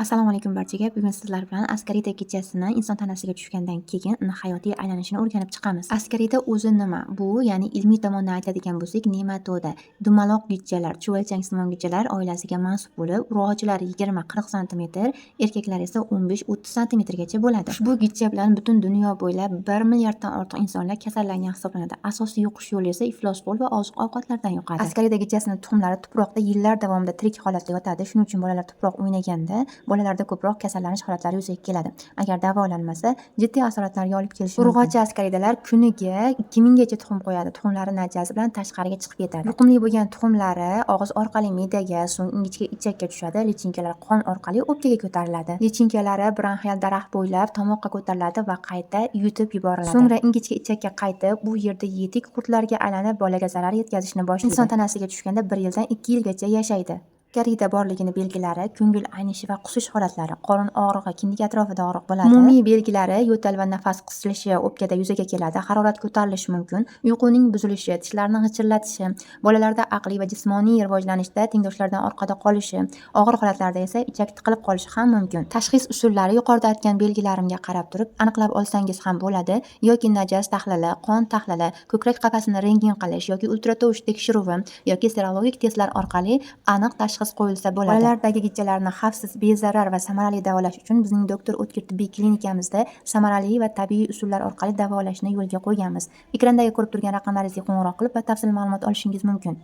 Assalomu alaykum barchaga. Bugun sizlar bilan askarita kechasini inson tanasiga tushgandan keyin uni hayotiy aylanishini o'rganib chiqamiz. Askarita o'zi nima? Bu, ya'ni ilmiy tomondan aytadigan bo'lsak, nematoda, dumaloq gijjalar, chuvalchangsimon gijjalar oilasiga mansub bo'lib, urg'ochilari 20-40 sm, erkaklar esa 15-30 sm gacha bo'ladi. Ushbu gijja bilan butun dunyo bo'ylab 1 milliarddan ortiq insonlar kasallangan hisoblanadi. Asosiy yuqish yo'li esa iflos qo'l va oziq-ovqatlardan yuqadi. Askarita gijjasining tuxumlari tuproqda yillar davomida tirik holatda yotadi. Shuning uchun bolalar tuproq o'ynaganda bolalarda ko'proq kasallanish holatlari yuzaga keladi. Agar davolanmasa, jiddiy asoratlarga olib kelishi mumkin. Urg'ochi askaritalar kuniga 2000 gacha tuxum qo'yadi. Tuxumlari najasi bilan tashqariga chiqib ketadi. Yuqumli bo'lgan tuxumlari og'iz orqali me'daga, so'ng ingichka ichakka tushadi. Lichinkalar qon orqali o'pkaga ko'tariladi. Lichinkalari bronxial daraxt bo'ylab tomoqqa ko'tariladi va qayta yutib yuboriladi. So'ngra ingichka ichakka qaytib, bu yerda yetik qurtlarga aylanib bolaga zarar yetkazishni boshlaydi. Inson tanasiga tushganda 1 yildan 2 yilgacha yashaydi. Askarita borligini belgilari ko'ngil aynishi va qusish holatlari, qorin og'rig'i, kindik atrofida og'riq bo'ladi. Umumiy belgilari yo'tal va nafas qisilishi o'pkada yuzaga keladi, harorat ko'tarilishi mumkin, uyquning buzilishi, tishlarni g'ichirlatishi, bolalarda aqliy va jismoniy rivojlanishda tengdoshlardan orqada qolishi, og'ir holatlarda esa ichak tiqilib qolishi ham mumkin. Tashxis usullari yuqorida aytgan belgilarimga qarab turib aniqlab olsangiz ham bo'ladi, yoki najas tahlili, qon tahlili, ko'krak qafasini rentgen qilish yoki ultratovush tekshiruvi yoki serologik testlar orqali aniq tashxis qo'yilsa bo'ladi. Bolalardagi gijjalarni xavfsiz, bezarar va samarali davolash uchun bizning Doktor O'tkir tibbiy klinikamizda samarali va tabiiy usullar orqali davolashni yo'lga qo'yganmiz. Ekrandagi ko'rib turgan raqamlaringizga qo'ng'iroq qilib batafsil ma'lumot olishingiz mumkin.